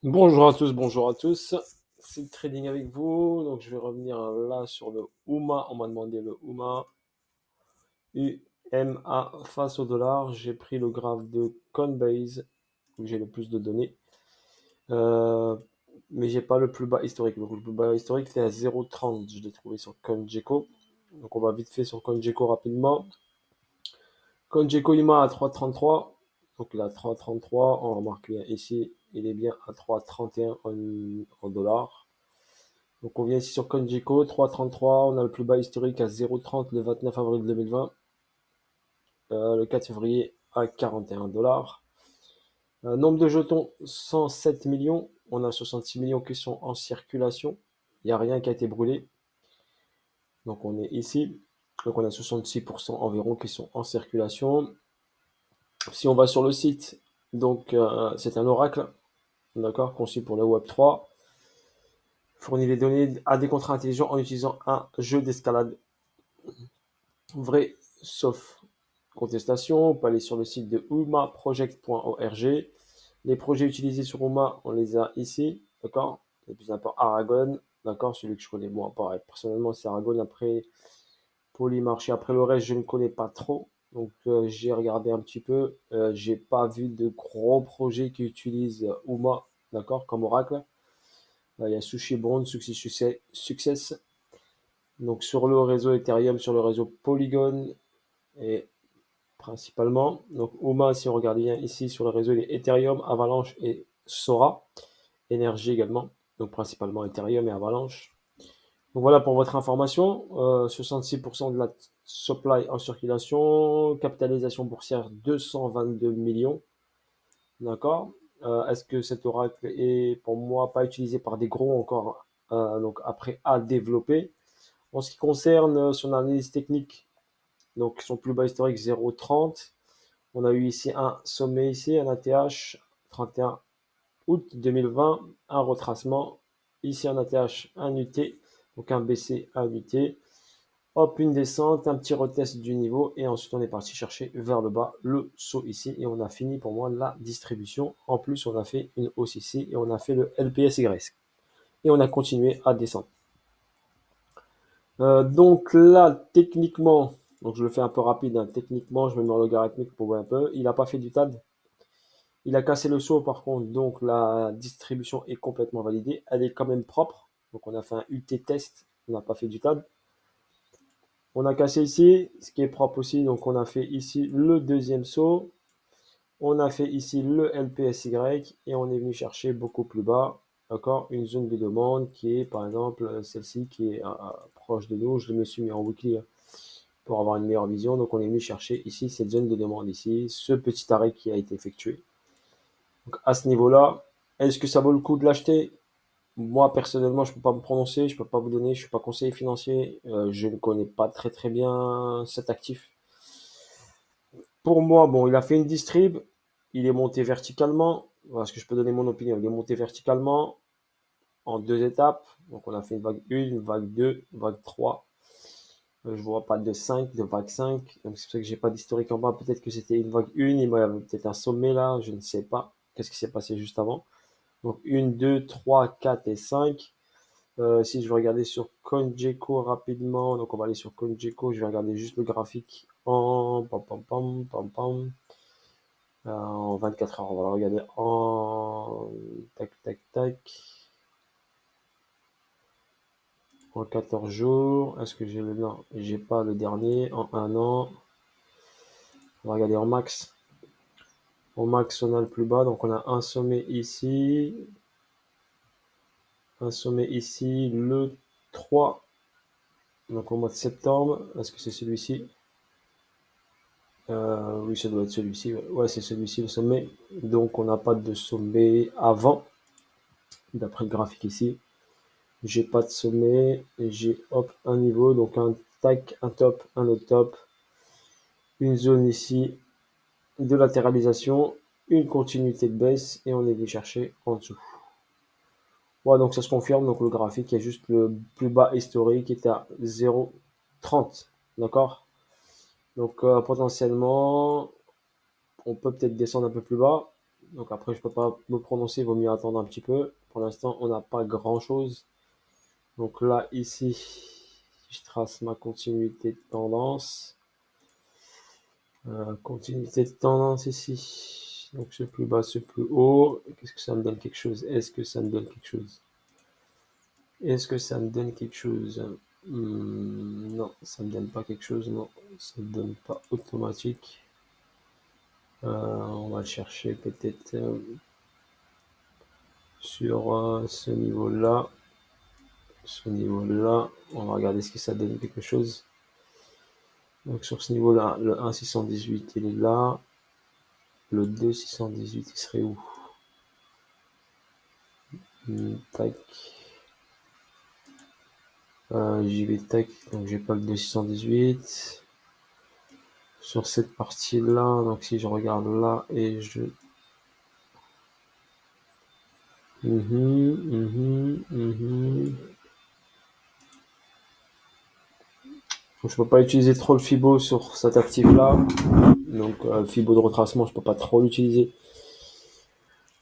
Bonjour à tous. C'est le trading avec vous. Donc, je vais revenir là sur le UMA. On m'a demandé le UMA. UMA face au dollar. J'ai pris le graphe de Coinbase où j'ai le plus de données. Euh, mais j'ai pas le plus bas historique. Donc, le plus bas historique, c'est à 0,30. Je l'ai trouvé sur CoinGecko. Donc, on va vite fait sur CoinGecko rapidement. CoinGecko UMA à 3,33. Donc, là, 3,33. On remarque bien ici, il est bien à 3,31 en dollars. Donc on vient ici sur CoinGecko, 3,33, on a le plus bas historique à 0,30 le 29 avril 2020, le 4 février à 41 dollars. Nombre de jetons, 107 millions, on a 66 millions qui sont en circulation, il n'y a rien qui a été brûlé, donc on est ici, donc on a 66% environ qui sont en circulation. Si on va sur le site, donc c'est un oracle, d'accord, conçu pour le Web3, fournit les données à des contrats intelligents en utilisant un jeu d'escalade vrai sauf contestation. On peut aller sur le site de umaproject.org. Les projets utilisés sur UMA, on les a ici, d'accord. Le plus important, Aragon, d'accord, celui que je connais. Bon, pareil, personnellement, c'est Aragon. Après, Polymarché. Après le reste, je ne connais pas trop. Donc, j'ai regardé un petit peu. J'ai pas vu de gros projets qui utilisent UMA, d'accord, comme Oracle. Il y a SushiBond, Success. Donc, sur le réseau Ethereum, sur le réseau Polygon, et principalement. Donc UMA, si on regarde bien ici sur le réseau, il est Ethereum, Avalanche et Sora. Énergie également, donc principalement Ethereum et Avalanche. Donc voilà pour votre information, 66% de la supply en circulation, capitalisation boursière 222 millions, d'accord. Est-ce que cet oracle est pour moi pas utilisé par des gros encore, donc après à développer. En ce qui concerne son analyse technique, donc son plus bas historique 0,30. On a eu ici un sommet ici, un ATH 31 août 2020, un retracement, ici un ATH, un UT, donc un BC, un UT, hop, une descente, un petit retest du niveau, et ensuite on est parti chercher vers le bas le saut ici, et on a fini pour moi la distribution. En plus, on a fait une hausse ici, et on a fait le LPSY, et on a continué à descendre. Donc là, techniquement, donc je le fais un peu rapide, hein, techniquement, je me mets en logarithmique pour voir un peu, il n'a pas fait du TAD. Il a cassé le saut par contre, donc la distribution est complètement validée. Elle est quand même propre. Donc on a fait un UT test, on n'a pas fait du TAD. On a cassé ici, ce qui est propre aussi. Donc on a fait ici le deuxième saut. On a fait ici le LPSY et on est venu chercher beaucoup plus bas, d'accord, une zone de demande qui est par exemple celle-ci qui est proche de nous. Je me suis mis en weekly pour avoir une meilleure vision. Donc on est venu chercher ici cette zone de demande ici, ce petit arrêt qui a été effectué. Donc à ce niveau-là, est-ce que ça vaut le coup de l'acheter? Moi, personnellement, je ne peux pas me prononcer, je ne peux pas vous donner, je ne suis pas conseiller financier, je ne connais pas très très bien cet actif. Pour moi, bon, il a fait une distrib, il est monté verticalement. Voilà ce que je peux donner mon opinion. Il est monté verticalement en deux étapes. Donc on a fait une vague 1, une vague 2, une vague 3. Je vois pas de 5, de vague 5. Donc c'est pour ça que j'ai pas d'historique en bas. Peut-être que c'était une vague 1, il y avait peut-être un sommet là, je ne sais pas. Qu'est-ce qui s'est passé juste avant? Donc 1, 2, 3, 4 et 5. Si je vais regarder sur CoinGecko rapidement, donc on va aller sur CoinGecko, je vais regarder juste le graphique en pam, pam, pam, pam, pam, en 24 heures. On va le regarder en tac tac tac en 14 jours. Est-ce que j'ai le non, j'ai pas le dernier en un an. On va regarder en max. Au max, on a le plus bas, donc on a un sommet ici, le 3, donc au mois de septembre. Est-ce que c'est celui-ci? Oui, ça doit être celui-ci. Ouais, c'est celui-ci le sommet. Donc on n'a pas de sommet avant, d'après le graphique ici. J'ai pas de sommet. J'ai hop un niveau, donc un tac, un top, un autre top. Une zone ici de latéralisation, une continuité de baisse et on est venu chercher en dessous. Ouais, donc ça se confirme. Donc le graphique est juste le plus bas historique qui est à 0,30. D'accord. Donc potentiellement, on peut peut-être descendre un peu plus bas. Donc après, je peux pas me prononcer, il vaut mieux attendre un petit peu. Pour l'instant, on n'a pas grand-chose. Donc là, ici, je trace ma continuité de tendance. Continuité de tendance ici. Donc ce plus bas, ce plus haut. Qu'est-ce que ça me donne quelque chose? Est-ce que ça me donne quelque chose? Est-ce que ça me donne quelque chose? Non, ça me donne pas quelque chose, non. Ça me donne pas automatique. On va le chercher peut-être sur ce niveau-là. Ce niveau-là, on va regarder ce que ça donne quelque chose. Donc sur ce niveau-là, le 1,618 il est là. Le 2,618 il serait où? Tac. J'y vais tac, donc j'ai pas le 2,618. Sur cette partie-là, donc si je regarde là et je... Je peux pas utiliser trop le Fibo sur cet actif-là. Donc le Fibo de retracement, je peux pas trop l'utiliser.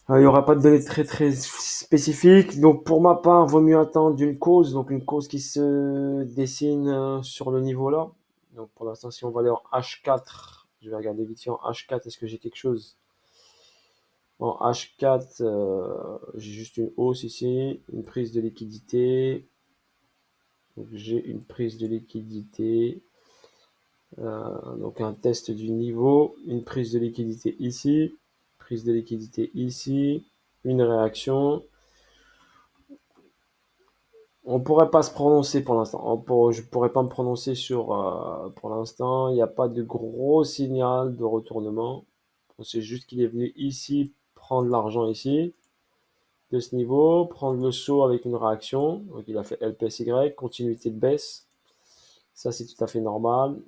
Il n'y aura pas de données très très spécifiques. Donc pour ma part, vaut mieux attendre une cause, donc une cause qui se dessine sur le niveau là. Donc pour l'instant, si on va aller en H4, je vais regarder vite fait en H4, est-ce que j'ai quelque chose? En H4, j'ai juste une hausse ici, une prise de liquidité. Donc j'ai une prise de liquidité, donc un test du niveau, une prise de liquidité ici, prise de liquidité ici, une réaction. On pourrait pas se prononcer pour l'instant. Je pourrais pas me prononcer sur, pour l'instant, il n'y a pas de gros signal de retournement. C'est juste qu'il est venu ici prendre l'argent ici, de ce niveau, prendre le saut avec une réaction. Donc il a fait LPSY, continuité de baisse. Ça, c'est tout à fait normal.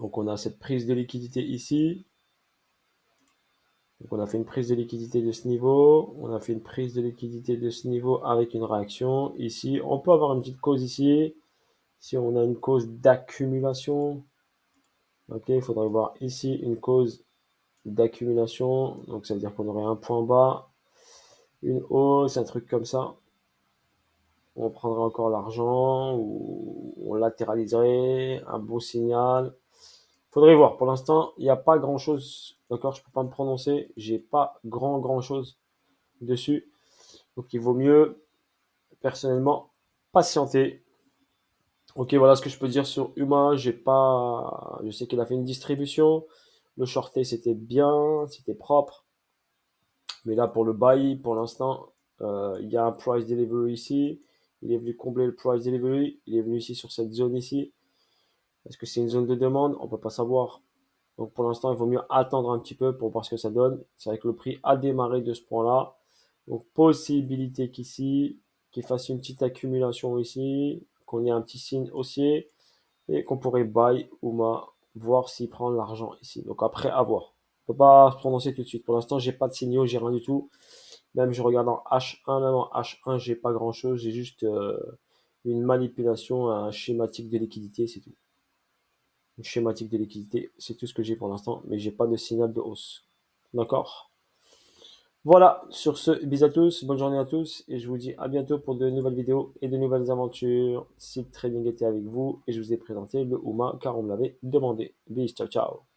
Donc on a cette prise de liquidité ici. Donc on a fait une prise de liquidité de ce niveau. On a fait une prise de liquidité de ce niveau avec une réaction ici. On peut avoir une petite cause ici. Si on a une cause d'accumulation, ok, il faudrait voir ici une cause d'accumulation. Donc ça veut dire qu'on aurait un point bas, une hausse, un truc comme ça. On prendrait encore l'argent ou on latéraliserait, un beau signal. Faudrait voir. Pour l'instant, il n'y a pas grand chose. D'accord, je peux pas me prononcer. J'ai pas grand chose dessus. Donc il vaut mieux, personnellement, patienter. Ok, voilà ce que je peux dire sur Uma. J'ai pas, je sais qu'il a fait une distribution. Le shorté, c'était bien, c'était propre. Mais là, pour le buy, pour l'instant, il y a un price delivery ici. Il est venu combler le price delivery. Il est venu ici sur cette zone ici. Est-ce que c'est une zone de demande? On peut pas savoir. Donc pour l'instant, il vaut mieux attendre un petit peu pour voir ce que ça donne. C'est vrai que le prix a démarré de ce point-là. Donc possibilité qu'ici, qu'il fasse une petite accumulation ici, qu'on ait un petit signe haussier et qu'on pourrait buy Uma, voir s'il prend l'argent ici. Donc après, à voir. On peut pas se prononcer tout de suite. Pour l'instant, j'ai pas de signaux, j'ai rien du tout. Même je regarde en H1, même en H1, j'ai pas grand chose. J'ai juste une manipulation, un schématique de liquidité, c'est tout. Une schématique de liquidité, c'est tout ce que j'ai pour l'instant, mais j'ai pas de signal de hausse. D'accord? Voilà, sur ce, bisous à tous, bonne journée à tous, et je vous dis à bientôt pour de nouvelles vidéos et de nouvelles aventures. Si le trading était avec vous, et je vous ai présenté le Uma car on me l'avait demandé. Bis, ciao ciao.